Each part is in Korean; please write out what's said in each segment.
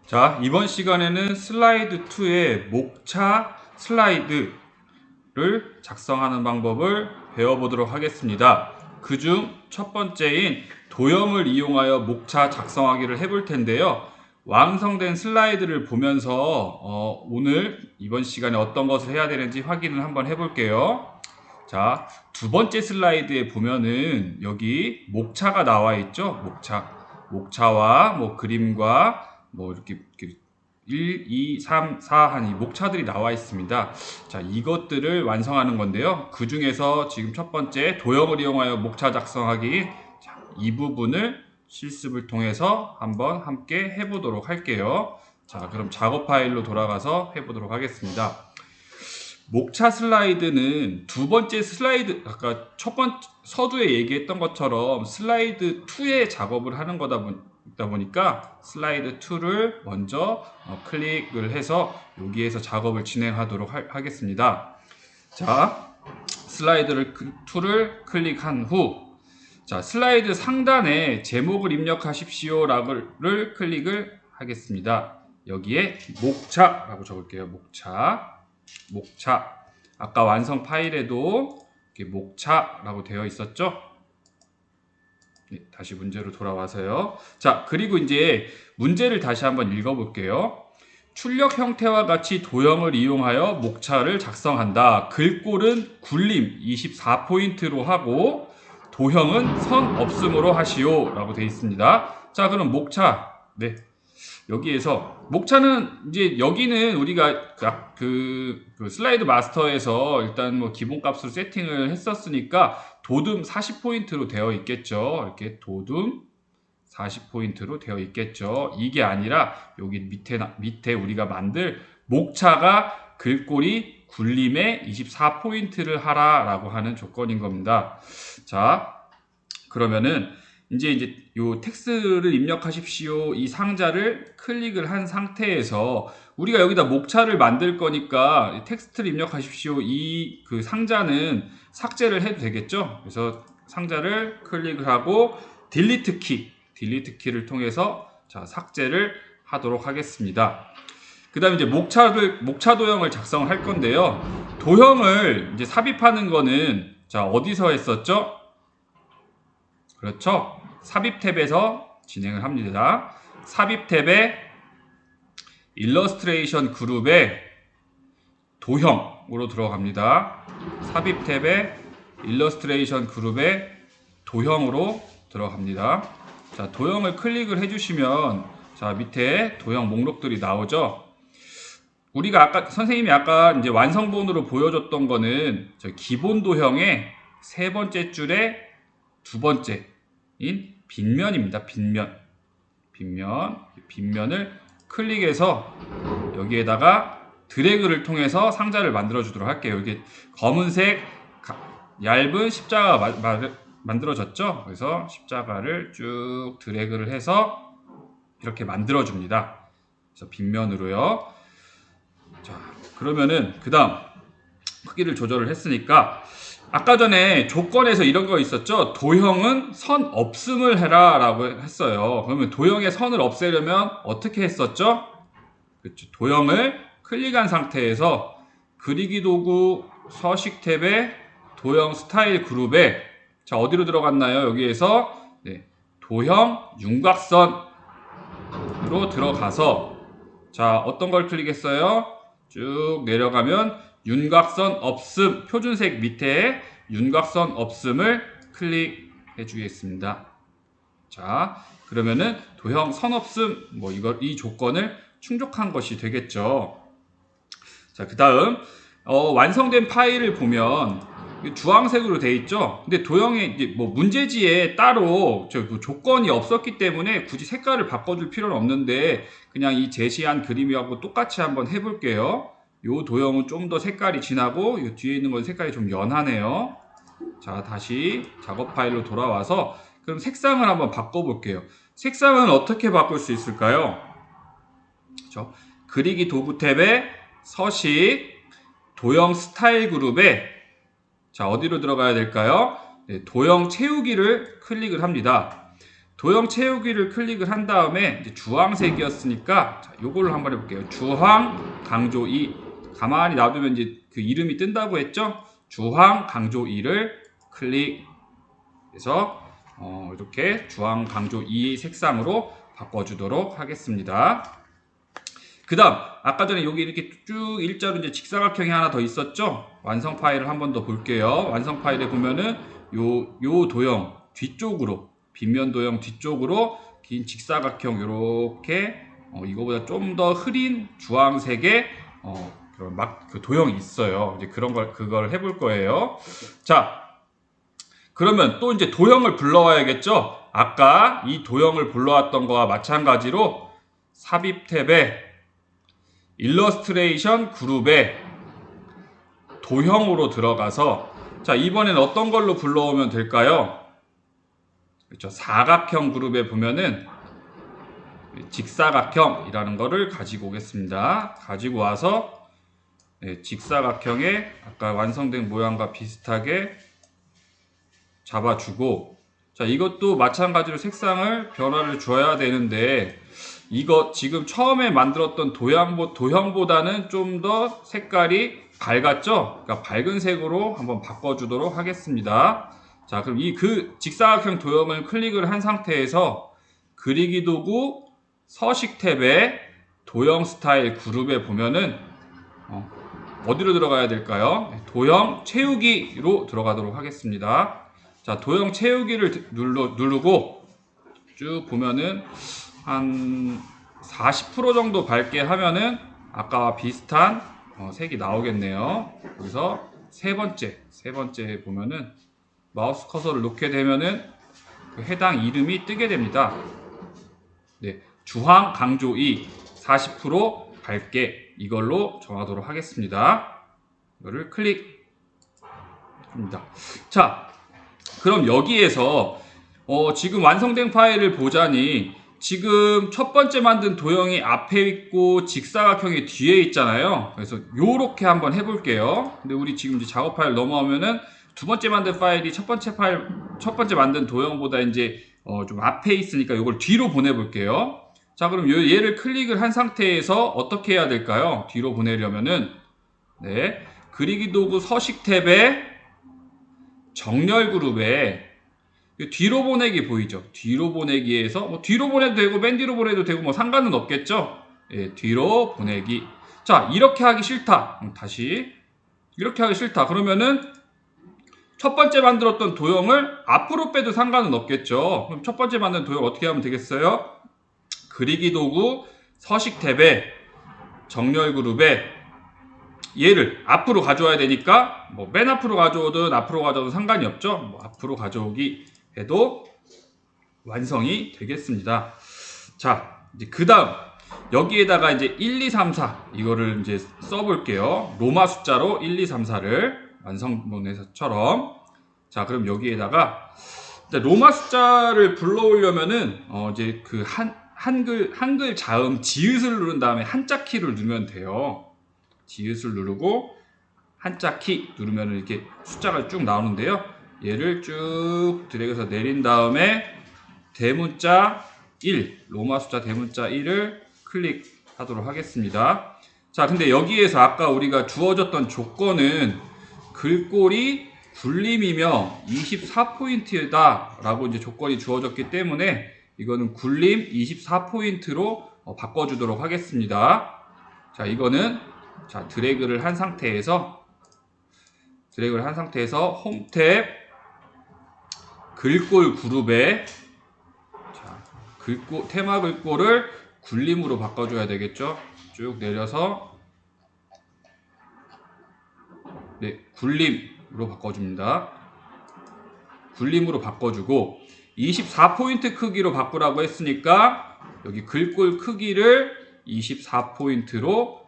자, 이번 시간에는 슬라이드 2의 목차 슬라이드를 작성하는 방법을 배워보도록 하겠습니다. 그중 첫 번째인 도형을 이용하여 목차 작성하기를 해볼 텐데요. 완성된 슬라이드를 보면서 오늘 이번 시간에 어떤 것을 해야 되는지 확인을 한번 해볼게요. 자, 두 번째 슬라이드에 보면은 여기 목차가 나와 있죠. 목차와 뭐 그림과 뭐 이렇게 1, 2, 3, 4 한 이 목차들이 나와 있습니다. 자, 이것들을 완성하는 건데요. 그 중에서 지금 첫 번째 도형을 이용하여 목차 작성하기, 자, 이 부분을 실습을 통해서 한번 함께 해보도록 할게요. 자, 그럼 작업 파일로 돌아가서 해보도록 하겠습니다. 목차 슬라이드는 두 번째 슬라이드, 아까 첫 번째 서두에 얘기했던 것처럼 슬라이드 2의 작업을 하는 거다 보니까 슬라이드 2를 먼저 클릭을 해서 여기에서 작업을 진행하도록 하겠습니다. 자, 슬라이드 2를 클릭한 후, 자, 슬라이드 상단에 제목을 입력하십시오 라고를 클릭을 하겠습니다. 여기에 목차라고 적을게요. 목차. 아까 완성 파일에도 이렇게 목차라고 되어 있었죠? 네, 다시 문제로 돌아와서요. 자, 그리고 이제 문제를 다시 한번 읽어볼게요. 출력 형태와 같이 도형을 이용하여 목차를 작성한다. 글꼴은 굴림 24포인트로 하고 도형은 선 없음으로 하시오 라고 되어 있습니다. 자, 그럼 목차. 네. 여기에서 목차는 이제 여기는 우리가 그 슬라이드 마스터에서 일단 뭐 기본값으로 세팅을 했었으니까 도둠 40포인트로 되어 있겠죠. 이렇게 도둠 40포인트로 되어 있겠죠. 이게 아니라 여기 밑에 우리가 만들 목차가 글꼴이 굴림에 24포인트를 하라라고 하는 조건인 겁니다. 자, 그러면은 이제 요 텍스트를 입력하십시오. 이 상자를 클릭을 한 상태에서 우리가 여기다 목차를 만들 거니까 텍스트를 입력하십시오. 이 그 상자는 삭제를 해도 되겠죠. 그래서 상자를 클릭을 하고 딜리트 키를 통해서 자, 삭제를 하도록 하겠습니다. 그 다음에 이제 목차 도형을 작성할 건데요. 도형을 이제 삽입하는 거는 자, 어디서 했었죠? 그렇죠. 삽입 탭에서 진행을 합니다. 삽입 탭에 일러스트레이션 그룹에 도형으로 들어갑니다. 삽입 탭에 일러스트레이션 그룹에 도형으로 들어갑니다. 자, 도형을 클릭을 해주시면 자, 밑에 도형 목록들이 나오죠. 우리가 선생님이 아까 이제 완성본으로 보여줬던 거는 저 기본 도형의 세 번째 줄에 두 번째인 빗면입니다. 빗면을 클릭해서 여기에다가 드래그를 통해서 상자를 만들어 주도록 할게요. 이게 검은색 얇은 십자가가 만들어졌죠. 그래서 십자가를 쭉 드래그를 해서 이렇게 만들어 줍니다. 그래서 빗면으로요. 자, 그러면은 그 다음 크기를 조절을 했으니까 아까 전에 조건에서 이런 거 있었죠. 도형은 선 없음을 해라 라고 했어요. 그러면 도형의 선을 없애려면 어떻게 했었죠? 그렇죠. 도형을 클릭한 상태에서 그리기 도구 서식 탭에 도형 스타일 그룹에 자, 어디로 들어갔나요? 여기에서 네, 도형 윤곽선으로 들어가서 자, 어떤 걸 클릭했어요? 쭉 내려가면 윤곽선 없음, 표준색 밑에 윤곽선 없음을 클릭해 주겠습니다. 자, 그러면은 도형 선 없음, 뭐 이 조건을 충족한 것이 되겠죠. 자, 그 다음, 완성된 파일을 보면 주황색으로 되어 있죠. 근데 도형에 이제 뭐 문제지에 따로 조건이 없었기 때문에 굳이 색깔을 바꿔줄 필요는 없는데 그냥 이 제시한 그림하고 똑같이 한번 해볼게요. 요 도형은 좀 더 색깔이 진하고 요 뒤에 있는 건 색깔이 좀 연하네요. 자, 다시 작업 파일로 돌아와서 그럼 색상을 한번 바꿔볼게요. 색상은 어떻게 바꿀 수 있을까요? 그렇죠? 그리기 도구 탭에 서식 도형 스타일 그룹에 자, 어디로 들어가야 될까요? 네, 도형 채우기를 클릭을 합니다. 도형 채우기를 클릭을 한 다음에 이제 주황색이었으니까 자, 요걸로 한번 해볼게요. 주황 강조 2. 가만히 놔두면 이제 그 이름이 뜬다고 했죠? 주황 강조 2를 클릭해서 이렇게 주황 강조 2 색상으로 바꿔주도록 하겠습니다. 그 다음 아까 전에 여기 이렇게 쭉 일자로 이제 직사각형이 하나 더 있었죠? 완성 파일을 한 번 더 볼게요. 완성 파일에 보면은 요 도형 뒤쪽으로 빗면 도형 뒤쪽으로 긴 직사각형 요렇게 이거보다 좀 더 흐린 주황색의 그런 그 도형이 있어요. 이제 그걸 해볼 거예요. 자, 그러면 또 이제 도형을 불러와야겠죠? 아까 이 도형을 불러왔던 거와 마찬가지로 삽입 탭에 일러스트레이션 그룹에 도형으로 들어가서 자, 이번엔 어떤 걸로 불러오면 될까요? 그렇죠. 사각형 그룹에 보면은 직사각형이라는 거를 가지고 오겠습니다. 가지고 와서 직사각형에 아까 완성된 모양과 비슷하게 잡아주고 자, 이것도 마찬가지로 색상을 변화를 줘야 되는데 이거 지금 처음에 만들었던 도형보다는 좀 더 색깔이 밝았죠? 그러니까 밝은 색으로 한번 바꿔주도록 하겠습니다. 자, 그럼 그 직사각형 도형을 클릭을 한 상태에서 그리기 도구 서식 탭에 도형 스타일 그룹에 보면은 어디로 들어가야 될까요? 도형 채우기로 들어가도록 하겠습니다. 자, 도형 채우기를 누르고 쭉 보면은 한 40% 정도 밝게 하면은 아까와 비슷한 색이 나오겠네요. 여기서 세 번째 보면은 마우스 커서를 놓게 되면은 그 해당 이름이 뜨게 됩니다. 네, 주황 강조 2 40% 밝게 이걸로 정하도록 하겠습니다. 이거를 클릭합니다. 자, 그럼 여기에서 지금 완성된 파일을 보자니 지금 첫 번째 만든 도형이 앞에 있고 직사각형이 뒤에 있잖아요. 그래서 요렇게 한번 해볼게요. 근데 우리 지금 이제 작업 파일 넘어오면은 두 번째 만든 파일이 첫 번째 만든 도형보다 이제 좀 앞에 있으니까 요걸 뒤로 보내볼게요. 자, 그럼 얘를 클릭을 한 상태에서 어떻게 해야 될까요? 뒤로 보내려면은 네, 그리기 도구 서식 탭에 정렬 그룹에 뒤로 보내기 보이죠? 뒤로 보내기에서 뒤로 보내도 되고 맨 뒤로 보내도 되고 뭐 상관은 없겠죠? 예, 뒤로 보내기. 자, 이렇게 하기 싫다. 다시 이렇게 하기 싫다. 그러면은 첫 번째 만들었던 도형을 앞으로 빼도 상관은 없겠죠? 그럼 첫 번째 만든 도형 어떻게 하면 되겠어요? 그리기 도구 서식 탭에 정렬 그룹에 얘를 앞으로 가져와야 되니까 뭐 맨 앞으로 가져오든 앞으로 가져오든 상관이 없죠. 뭐 앞으로 가져오기 해도 완성이 되겠습니다. 자, 이제 그 다음 여기에다가 이제 1, 2, 3, 4 이거를 이제 써볼게요. 로마 숫자로 1, 2, 3, 4를 완성본에서처럼. 자, 그럼 여기에다가 로마 숫자를 불러오려면은 이제 그 한글 자음 지읒을 누른 다음에 한자 키를 누르면 돼요. 지읒을 누르고 한자 키 누르면 이렇게 숫자가 쭉 나오는데요. 얘를 쭉 드래그해서 내린 다음에 대문자 1, 로마 숫자 대문자 1을 클릭하도록 하겠습니다. 자, 근데 여기에서 아까 우리가 주어졌던 조건은 글꼴이 굴림이며 24포인트다 라고 이제 조건이 주어졌기 때문에 이거는 굴림 24포인트로 바꿔주도록 하겠습니다. 자, 이거는 자, 드래그를 한 상태에서 홈 탭 글꼴 그룹에 자, 테마 글꼴을 굴림으로 바꿔줘야 되겠죠. 쭉 내려서 네, 굴림으로 바꿔줍니다. 굴림으로 바꿔주고 24포인트 크기로 바꾸라고 했으니까 여기 글꼴 크기를 24포인트로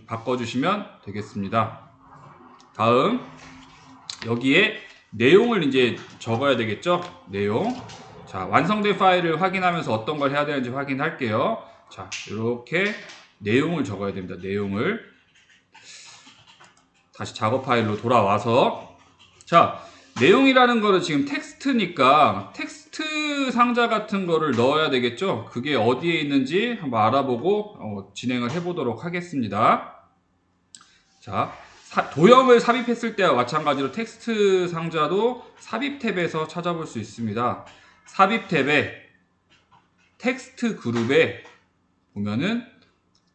바꿔주시면 되겠습니다. 다음 여기에 내용을 이제 적어야 되겠죠. 내용. 자, 완성된 파일을 확인하면서 어떤 걸 해야 되는지 확인할게요. 자, 이렇게 내용을 적어야 됩니다. 내용을 다시 작업 파일로 돌아와서 자, 내용이라는 거는 지금 텍스트니까 텍스트 상자 같은 거를 넣어야 되겠죠. 그게 어디에 있는지 한번 알아보고 진행을 해보도록 하겠습니다. 자, 도형을 삽입했을 때와 마찬가지로 텍스트 상자도 삽입 탭에서 찾아볼 수 있습니다. 삽입 탭에 텍스트 그룹에 보면은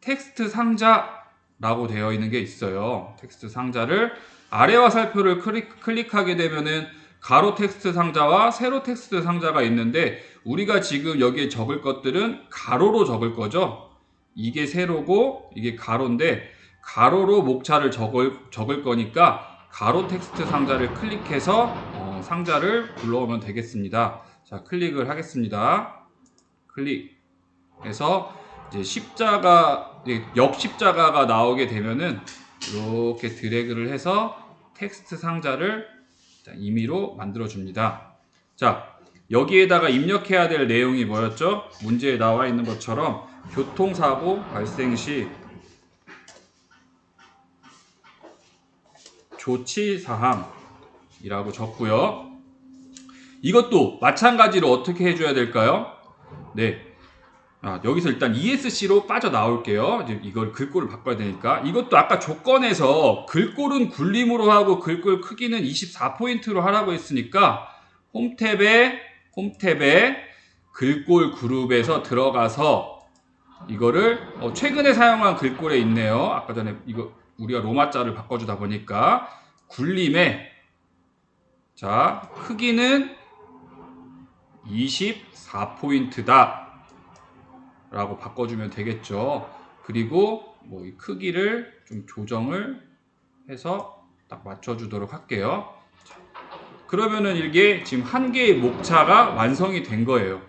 텍스트 상자라고 되어 있는 게 있어요. 텍스트 상자를 아래 화살표를 클릭하게 되면은 가로 텍스트 상자와 세로 텍스트 상자가 있는데 우리가 지금 여기에 적을 것들은 가로로 적을 거죠. 이게 세로고 이게 가로인데 가로로 목차를 적을 거니까 가로 텍스트 상자를 클릭해서 상자를 불러오면 되겠습니다. 자, 클릭을 하겠습니다. 클릭해서 이제 십자가, 역십자가가 나오게 되면은 이렇게 드래그를 해서 텍스트 상자를 임의로 만들어 줍니다. 자, 여기에다가 입력해야 될 내용이 뭐였죠? 문제에 나와 있는 것처럼 교통사고 발생 시 조치사항이라고 적고요. 이것도 마찬가지로 어떻게 해줘야 될까요? 네. 여기서 일단 ESC로 빠져나올게요. 이제 이걸 글꼴을 바꿔야 되니까. 이것도 아까 조건에서 글꼴은 굴림으로 하고 글꼴 크기는 24포인트로 하라고 했으니까 홈탭에 글꼴 그룹에서 들어가서 이거를 최근에 사용한 글꼴에 있네요. 아까 전에 이거 우리가 로마자를 바꿔주다 보니까 굴림에 자 크기는 24포인트다 라고 바꿔주면 되겠죠. 그리고 이 크기를 좀 조정을 해서 딱 맞춰주도록 할게요. 그러면은 이게 지금 한 개의 목차가 완성이 된 거예요.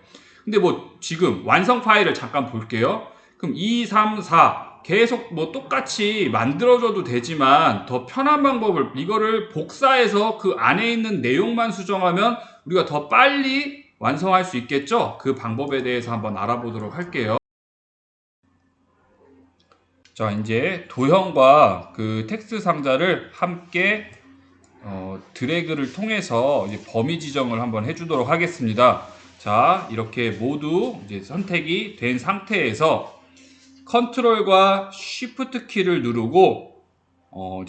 근데 지금 완성 파일을 잠깐 볼게요. 그럼 2, 3, 4 계속 똑같이 만들어줘도 되지만 더 편한 방법을 이거를 복사해서 그 안에 있는 내용만 수정하면 우리가 더 빨리 완성할 수 있겠죠? 그 방법에 대해서 한번 알아보도록 할게요. 자, 이제 도형과 그 텍스트 상자를 함께 드래그를 통해서 이제 범위 지정을 한번 해주도록 하겠습니다. 자, 이렇게 모두 이제 선택이 된 상태에서 컨트롤과 쉬프트 키를 누르고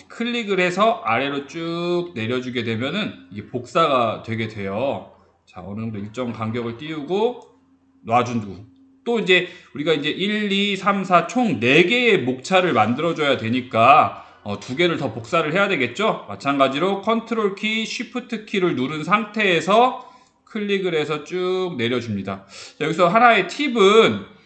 클릭을 해서 아래로 쭉 내려주게 되면은 이게 복사가 되게 돼요. 자, 어느 정도 일정 간격을 띄우고 놔준고 또 이제 우리가 이제 1, 2, 3, 4 총 4개의 목차를 만들어줘야 되니까 2개를 더 복사를 해야 되겠죠? 마찬가지로 컨트롤 키, 쉬프트 키를 누른 상태에서 클릭을 해서 쭉 내려줍니다. 자, 여기서 하나의 팁은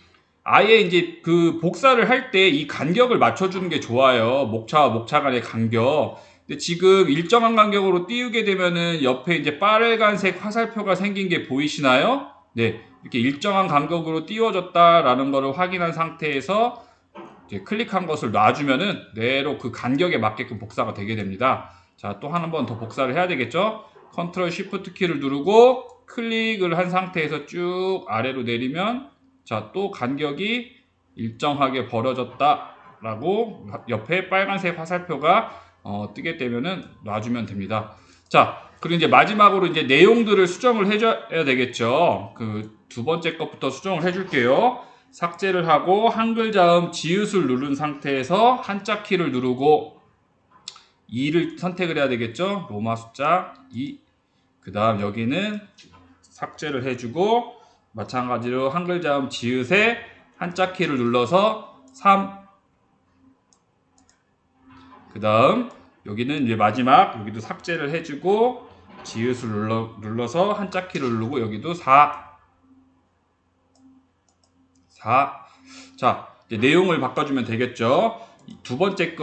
아예 이제 그 복사를 할 때 이 간격을 맞춰주는 게 좋아요. 목차와 목차 간의 간격. 근데 지금 일정한 간격으로 띄우게 되면은 옆에 이제 빨간색 화살표가 생긴 게 보이시나요? 네. 이렇게 일정한 간격으로 띄워졌다라는 것을 확인한 상태에서 이제 클릭한 것을 놔주면은 그대로 그 간격에 맞게끔 복사가 되게 됩니다. 자, 또 한 번 더 복사를 해야 되겠죠? 컨트롤 쉬프트 키를 누르고 클릭을 한 상태에서 쭉 아래로 내리면 자, 또 간격이 일정하게 벌어졌다라고 옆에 빨간색 화살표가 뜨게 되면은 놔주면 됩니다. 자, 그리고 이제 마지막으로 이제 내용들을 수정을 해줘야 되겠죠. 그 두 번째 것부터 수정을 해줄게요. 삭제를 하고 한글 자음 지읒을 누른 상태에서 한자 키를 누르고 2를 선택을 해야 되겠죠. 로마 숫자 2. 그 다음 여기는 삭제를 해주고 마찬가지로 한글 자음 지읒에 한자 키를 눌러서 3. 그 다음 여기는 이제 마지막 여기도 삭제를 해주고 지읒을 눌러서 한자 키를 누르고 여기도 4. 자, 이제 내용을 바꿔주면 되겠죠. 두 번째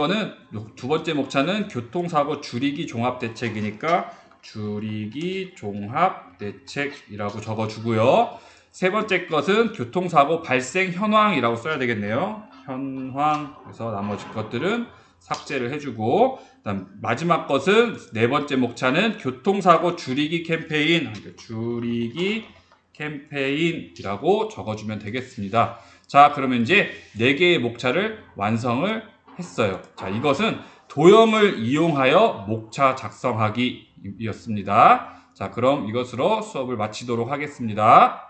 목차는 교통사고 줄이기 종합대책이니까 줄이기 종합대책이라고 적어주고요. 세 번째 것은 교통사고 발생 현황이라고 써야 되겠네요. 현황. 그래서 나머지 것들은 삭제를 해주고, 그다음 마지막 것은 네 번째 목차는 교통사고 줄이기 캠페인, 줄이기 캠페인이라고 적어주면 되겠습니다. 자, 그러면 이제 4개의 목차를 완성을 했어요. 자, 이것은 도형을 이용하여 목차 작성하기였습니다. 자, 자, 그럼 이것으로 수업을 마치도록 하겠습니다.